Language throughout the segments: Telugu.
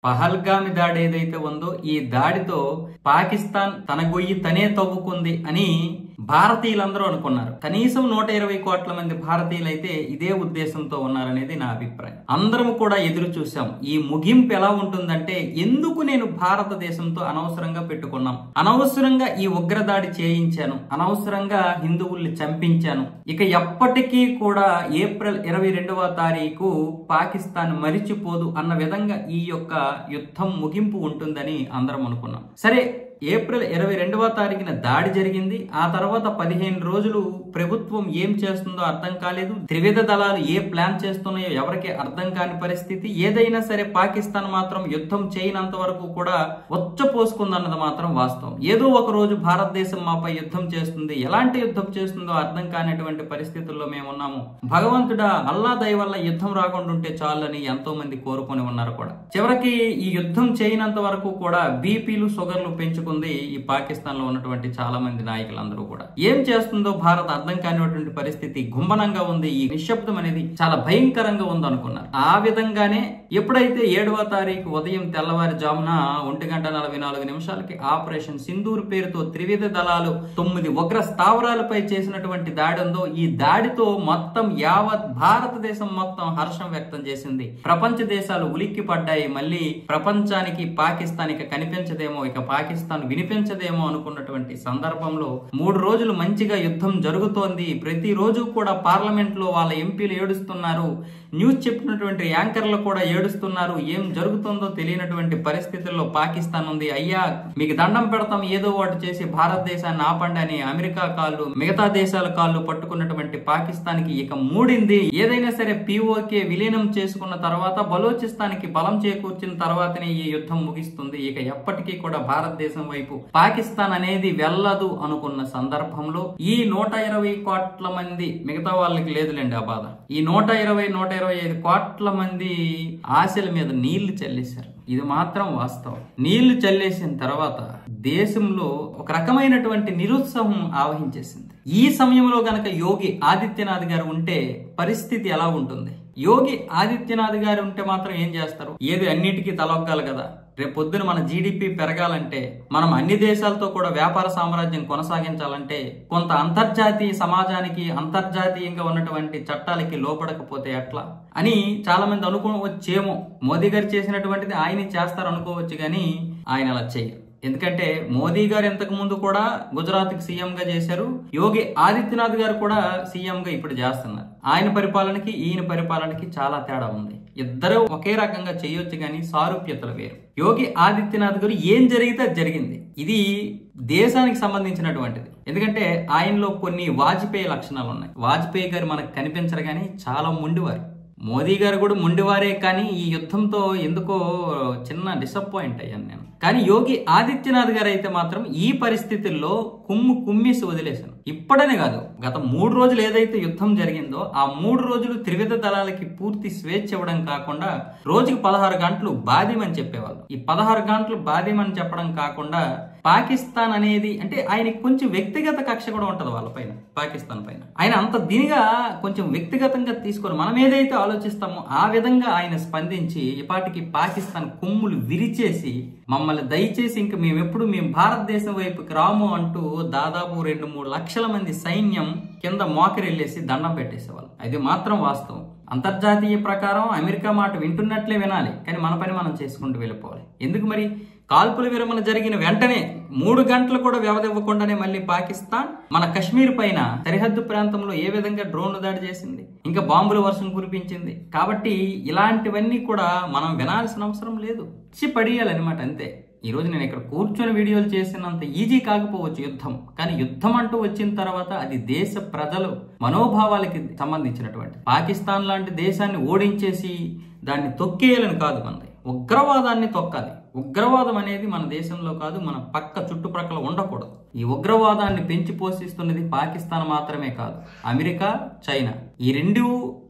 పహల్గామి దాడి ఏదైతే ఉందో ఈ దాడితో పాకిస్తాన్ తన గొయ్యి తనే తవ్వుకుంది అని భారతీయులందరూ అనుకున్నారు. కనీసం 120 కోట్ల మంది భారతీయులైతే ఇదే ఉద్దేశంతో ఉన్నారనేది నా అభిప్రాయం. అందరం కూడా ఎదురు చూసాం. ఈ ముగింపు ఎలా ఉంటుందంటే, ఎందుకు నేను భారతదేశంతో అనవసరంగా పెట్టుకున్నాం, అనవసరంగా ఈ ఉగ్రదాడి చేయించాను, అనవసరంగా హిందువుల్ని చంపించాను, ఇక ఎప్పటికీ కూడా ఏప్రిల్ 22వ తారీఖు పాకిస్తాన్ మరిచిపోదు అన్న విధంగా ఈ యొక్క యుద్ధం ముగింపు ఉంటుందని అందరం అనుకున్నాం. సరే, ఏప్రిల్ 22వ తారీఖున దాడి జరిగింది. ఆ తర్వాత 15 రోజులు ప్రభుత్వం ఏం చేస్తుందో అర్థం కాలేదు. త్రివిధ దళాలు ఏ ప్లాన్ చేస్తున్నాయో ఎవరికి అర్థం కాని పరిస్థితి. ఏదైనా సరే పాకిస్తాన్ మాత్రం యుద్ధం చేయనంత వరకు కూడా వచ్చపోసుకుందన్నది మాత్రం వాస్తవం. ఏదో ఒక రోజు భారతదేశం మాపై యుద్ధం చేస్తుంది, ఎలాంటి యుద్ధం చేస్తుందో అర్థం కానిటువంటి పరిస్థితుల్లో మేమున్నాము. భగవంతుడా, అల్లా దయ వల్ల యుద్ధం రాకుండా ఉంటే చాలని ఎంతో మంది కోరుకొని ఉన్నారు కూడా. చివరికి ఈ యుద్ధం చేయనంత వరకు కూడా బీపీలు షుగర్లు పెంచుకుంది ఈ పాకిస్తాన్ లో ఉన్నటువంటి చాలా మంది నాయకులందరూ కూడా. ఏం చేస్తుందో భారత్ అర్థం కానిటువంటి పరిస్థితి గుంభనంగా ఉంది. ఈ నిశ్శబ్దం అనేది చాలా భయంకరంగా ఉంది అనుకున్నారు. ఆ విధంగానే ఎప్పుడైతే 7వ తారీఖు ఉదయం తెల్లవారుజామున 1:44 ఆపరేషన్ సింధూర్ పేరుతో త్రివిధ దళాలు 9 ఉగ్ర స్థావరాలపై చేసినటువంటి దాడి ఉందో, ఈ దాడితో మొత్తం యావత్ భారతదేశం మొత్తం హర్షం వ్యక్తం చేసింది. ప్రపంచ దేశాలు ఉలిక్కి పడ్డాయి. మళ్ళీ ప్రపంచానికి పాకిస్తాన్ ఇక కనిపించదేమో, ఇక పాకిస్తాన్ వినిపించదేమో అనుకున్నటువంటి సందర్భంలో 3 రోజులు మంచిగా యుద్ధం జరుగుతోంది. ప్రతిరోజు కూడా పార్లమెంట్ లో వాళ్ళ ఎంపీలు ఏడుస్తున్నారు, న్యూస్ చెప్పినటువంటి యాంకర్లు కూడా ఏడుస్తున్నారు. ఏం జరుగుతుందో తెలియనటువంటి పరిస్థితుల్లో పాకిస్తాన్ ఉంది. అయ్యా మీకు దండం పెడతాం, ఏదో ఒకటి చేసి భారతదేశాన్ని ఆపండి అని అమెరికా కాళ్ళు, మిగతా దేశాల కాళ్ళు పట్టుకున్నటువంటి పాకిస్తాన్ కి ఇక మూడింది. ఏదైనా సరే పిఓకే విలీనం చేసుకున్న తర్వాత, బలోచిస్తానికి బలం చేకూర్చిన తర్వాతనే ఈ యుద్ధం ముగిస్తుంది. ఇక ఎప్పటికీ కూడా భారతదేశం వైపు పాకిస్తాన్ అనేది వెళ్ళదు అనుకున్న సందర్భంలో ఈ 120 కోట్ల మంది, మిగతా వాళ్ళకి లేదులేండి ఆ బాధ, ఈ 125 కోట్ల మంది ఆశల మీద నీళ్లు చల్లేశారు. ఇది మాత్రం వాస్తవం. నీళ్లు చల్లేసిన తర్వాత దేశంలో ఒక రకమైనటువంటి నిరుత్సాహం ఆవహించేసింది. ఈ సమయంలో గనక యోగి ఆదిత్యనాథ్ గారు ఉంటే పరిస్థితి ఎలా ఉంటుంది? యోగి ఆదిత్యనాథ్ గారు ఉంటే మాత్రం ఏం చేస్తారు? ఏది అన్నిటికీ తలొగ్గాలి కదా. రేపు పొద్దున మన జీడిపి పెరగాలంటే, మనం అన్ని దేశాలతో కూడా వ్యాపార సామ్రాజ్యం కొనసాగించాలంటే, కొంత అంతర్జాతీయ సమాజానికి, అంతర్జాతీయంగా ఉన్నటువంటి చట్టాలకి లోపడకపోతే ఎట్లా అని చాలా మంది అనుకోవచ్చేమో. మోదీ గారు చేసినటువంటిది ఆయన చేస్తారు అనుకోవచ్చు, కానీ ఆయన అలా చేయరు. ఎందుకంటే మోదీ గారు ఇంతకు ముందు కూడా గుజరాత్ కి సీఎం గా చేశారు. యోగి ఆదిత్యనాథ్ గారు కూడా సీఎం గా ఇప్పుడు చేస్తున్నారు. ఆయన పరిపాలనకి ఈయన పరిపాలనకి చాలా తేడా ఉంది. ఇద్దరు ఒకే రకంగా చేయొచ్చు, కానీ సారూప్యతలు వేరు. యోగి ఆదిత్యనాథ్ గారు ఏం జరిగితే అది జరిగింది. ఇది దేశానికి సంబంధించినటువంటిది. ఎందుకంటే ఆయనలో కొన్ని వాజ్పేయి లక్షణాలు ఉన్నాయి. వాజ్పేయి గారు మనకు కనిపించరు, కానీ చాలా మొండివారు. మోదీ గారు కూడా మొండివారే, కానీ ఈ యుద్ధంతో ఎందుకో చిన్న డిసప్పాయింట్ అయ్యాను నేను. కానీ యోగి ఆదిత్యనాథ్ గారు అయితే మాత్రం ఈ పరిస్థితుల్లో కుమ్మేసి వదిలేశాను. ఇప్పుడనే కాదు, గత 3 రోజులు ఏదైతే యుద్ధం జరిగిందో ఆ 3 రోజులు త్రివిధ దళాలకి పూర్తి స్వేచ్ఛ ఇవ్వడం కాకుండా రోజుకి 16 గంటలు బాధ్యమని చెప్పేవాళ్ళు. ఈ 16 గంటలు బాధ్యమని చెప్పడం కాకుండా పాకిస్తాన్ అనేది, అంటే ఆయనకి కొంచెం వ్యక్తిగత కక్ష కూడా ఉంటది వాళ్ళ పైన, పాకిస్తాన్ పైన. ఆయన అంత దీనిగా కొంచెం వ్యక్తిగతంగా తీసుకొని మనం ఏదైతే ఆలోచిస్తామో ఆ విధంగా ఆయన స్పందించి ఇప్పటికి పాకిస్తాన్ కొమ్ములు విరిచేసి, మమ్మల్ని దయచేసి ఇంక మేము భారతదేశం వైపుకి రాము అంటూ దాదాపు 2-3 లక్షల మంది సైన్యం కింద మోకరెళ్ళేసి దండం పెట్టేసేవాళ్ళు. అది మాత్రం వాస్తవం. అంతర్జాతీయ ప్రకారం అమెరికా మాట వింటున్నట్లే వినాలి, కానీ మన పని మనం చేసుకుంటూ వెళ్ళిపోవాలి. ఎందుకు మరి? కాల్పుల విరమణ జరిగిన వెంటనే 3 గంటలు కూడా వ్యవధి ఇవ్వకుండానే మళ్ళీ పాకిస్తాన్ మన కశ్మీర్ పైన సరిహద్దు ప్రాంతంలో ఏ విధంగా డ్రోన్లు దాడి చేసింది, ఇంకా బాంబుల వర్షం కురిపించింది. కాబట్టి ఇలాంటివన్నీ కూడా మనం వినాల్సిన అవసరం లేదు, ఇచ్చి పడేయాలన్నమాట, అంతే. ఈ రోజు నేను ఇక్కడ కూర్చొని వీడియోలు చేసినంత ఈజీ కాకపోవచ్చు యుద్ధం, కానీ యుద్ధం అంటూ వచ్చిన తర్వాత అది దేశ ప్రజలు మనోభావాలకి సంబంధించినటువంటి. పాకిస్తాన్ లాంటి దేశాన్ని ఓడించేసి దాన్ని తొక్కేయాలని కాదు, మనది ఉగ్రవాదాన్ని తొక్కాలి. ఉగ్రవాదం అనేది మన దేశంలో కాదు, మన పక్క చుట్టుప్రక్కల ఉండకూడదు. ఈ ఉగ్రవాదాన్ని పెంచి పోషిస్తున్నది పాకిస్తాన్ మాత్రమే కాదు, అమెరికా, చైనా. ఈ రెండు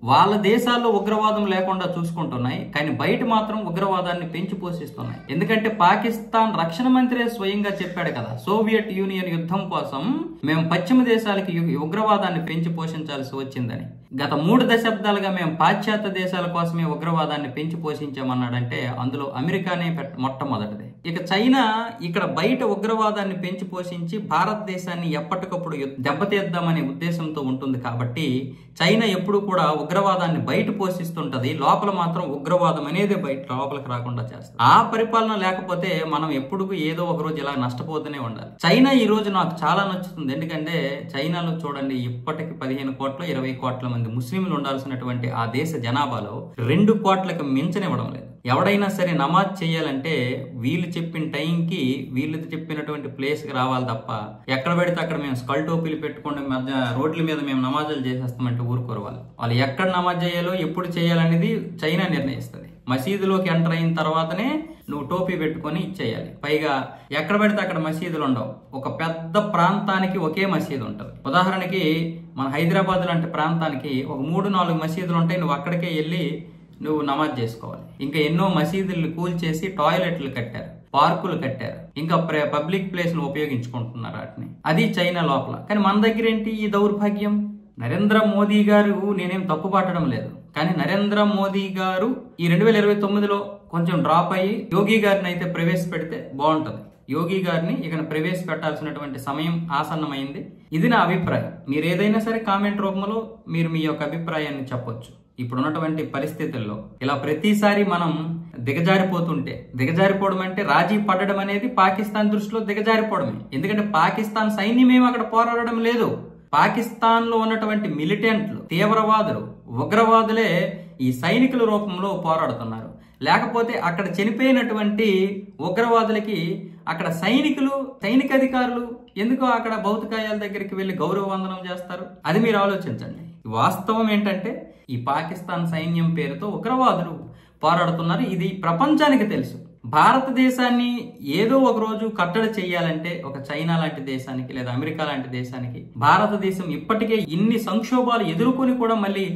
వాళ్ళ దేశాల్లో ఉగ్రవాదం లేకుండా చూసుకుంటున్నాయి, కానీ బయట మాత్రం ఉగ్రవాదాన్ని పెంచి పోషిస్తున్నాయి. ఎందుకంటే పాకిస్తాన్ రక్షణ మంత్రి స్వయంగా చెప్పాడు కదా, సోవియట్ యూనియన్ యుద్ధం కోసం మేము పశ్చిమ దేశాలకి ఉగ్రవాదాన్ని పెంచి పోషించాల్సి వచ్చిందని. గత 3 దశాబ్దాలుగా మేము పాశ్చాత్య దేశాల కోసమే ఉగ్రవాదాన్ని పెంచి పోషించామన్నాడంటే అందులో అమెరికానే మొట్టమొదటిది. ఇక చైనా ఇక్కడ బయట ఉగ్రవాదాన్ని పెంచి పోషించి భారతదేశాన్ని ఎప్పటికప్పుడు దెబ్బతీద్దామనే ఉద్దేశంతో ఉంటుంది. కాబట్టి చైనా ఎప్పుడు కూడా ఉగ్రవాదాన్ని బయట పోషిస్తుంటది, లోపల మాత్రం ఉగ్రవాదం అనేది బయట లోపలికి రాకుండా చేస్తుంది. ఆ పరిపాలన లేకపోతే మనం ఎప్పుడు ఏదో ఒక రోజు ఇలా నష్టపోతూనే ఉండాలి. చైనా ఈ రోజు నాకు చాలా నచ్చుతుంది. ఎందుకంటే చైనాలో చూడండి, ఇప్పటికి 15 కోట్ల 20 కోట్ల మంది ముస్లింలు ఉండాల్సినటువంటి ఆ దేశ జనాభాలో 2 కోట్లకు మించనివ్వడం లేదు. ఎవడైనా సరే నమాజ్ చేయాలంటే వీళ్ళు చెప్పిన టైంకి వీళ్ళు చెప్పినటువంటి ప్లేస్ కి రావాలి తప్ప ఎక్కడ పెడితే అక్కడ మేము స్కల్ టోపీలు పెట్టుకోండి మధ్య రోడ్ల మీద మేము నమాజులు చేసేస్తామంటే ఊరుకోరు. వాళ్ళు ఎక్కడ నమాజ్ చేయాలో ఎప్పుడు చేయాలనేది చైనా నిర్ణయిస్తుంది. మసీదులోకి ఎంటర్ అయిన తర్వాతనే నువ్వు టోపీ పెట్టుకొని ఇచ్చేయాలి. పైగా ఎక్కడ పెడితే అక్కడ మసీదులు ఉండవు. ఒక పెద్ద ప్రాంతానికి ఒకే మసీదు ఉంటుంది. ఉదాహరణకి మన హైదరాబాద్ లాంటి ప్రాంతానికి ఒక 3-4 మసీదులు ఉంటాయి. నువ్వు అక్కడికే వెళ్ళి నువ్వు నమాజ్ చేసుకోవాలి. ఇంకా ఎన్నో మసీదులు కూల్చేసి టాయిలెట్లు కట్టారు, పార్కులు కట్టారు, ఇంకా పబ్లిక్ ప్లేస్ ను ఉపయోగించుకుంటున్నారు వాటిని. అది చైనా లోపల. కానీ మన దగ్గర ఏంటి ఈ దౌర్భాగ్యం? నరేంద్ర మోదీ గారు, నేనేం తప్పు పట్టడం లేదు, కానీ నరేంద్ర మోదీ గారు ఈ 2029లో కొంచెం డ్రాప్ అయ్యి యోగి గారిని అయితే ప్రవేశపెడితే బాగుంటది. యోగి గారిని ఇక ప్రవేశపెట్టాల్సినటువంటి సమయం ఆసన్నమైంది. ఇది నా అభిప్రాయం. మీరు ఏదైనా సరే కామెంట్ రూపంలో మీరు మీ యొక్క అభిప్రాయాన్ని చెప్పొచ్చు. ఇప్పుడున్నటువంటి పరిస్థితుల్లో ఇలా ప్రతిసారి మనం దిగజారిపోవడం అంటే రాజీ పడడం అనేది పాకిస్తాన్ దృష్టిలో దిగజారిపోవడమే. ఎందుకంటే పాకిస్తాన్ సైన్యమేమి అక్కడ పోరాడడం లేదు. పాకిస్తాన్ లో ఉన్నటువంటి మిలిటెంట్లు, తీవ్రవాదులు, ఉగ్రవాదులే ఈ సైనికుల రూపంలో పోరాడుతున్నారు. లేకపోతే అక్కడ చనిపోయినటువంటి ఉగ్రవాదులకి అక్కడ సైనిక అధికారులు ఎందుకు అక్కడ భౌతికాయాల దగ్గరికి వెళ్లి గౌరవ వందనం చేస్తారు? అది మీరు ఆలోచించండి. వాస్తవం ఏంటంటే ఈ పాకిస్తాన్ సైన్యం పేరుతో ఉగ్రవాదులు పోరాడుతున్నారు. ఇది ప్రపంచానికి తెలుసు. భారతదేశాన్ని ఏదో ఒక రోజు కట్టడి చేయాలంటే ఒక చైనా లాంటి దేశానికి లేదా అమెరికా లాంటి దేశానికి భారతదేశం ఇప్పటికే ఇన్ని సంక్షోభాలు ఎదుర్కొని కూడా మళ్ళీ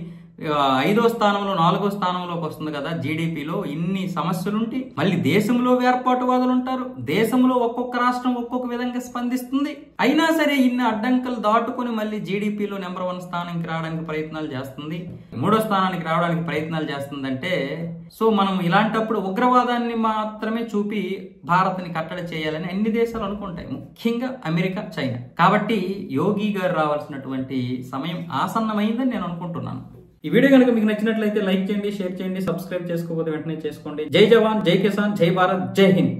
5వ స్థానంలో 4వ స్థానంలోకి వస్తుంది కదా. జీడిపిలో ఇన్ని సమస్యలుంటే మళ్ళీ దేశంలో వేర్పాటువాదులు ఉంటారు. దేశంలో ఒక్కొక్క రాష్ట్రం ఒక్కొక్క విధంగా స్పందిస్తుంది. అయినా సరే ఇన్ని అడ్డంకులు దాటుకుని మళ్ళీ జీడిపిలో నెంబర్ 1 స్థానానికి రావడానికి ప్రయత్నాలు చేస్తుంది, 3వ స్థానానికి రావడానికి ప్రయత్నాలు చేస్తుందంటే సో మనం ఇలాంటప్పుడు ఉగ్రవాదాన్ని మాత్రమే చూపి భారత్ని కట్టడి చేయాలని అన్ని దేశాలు అనుకుంటాయి, ముఖ్యంగా అమెరికా, చైనా. కాబట్టి యోగి గారు రావాల్సినటువంటి సమయం ఆసన్నమైందని నేను అనుకుంటున్నాను. ఈ వీడియో కనుక మీకు నచ్చినట్లయితే లైక్ చేయండి, షేర్ చేయండి, సబ్స్క్రైబ్ చేసుకోకపోతే వెంటనే చేసుకోండి. జై జవాన్, జై కిసాన్, జై భారత్, జై హింద్.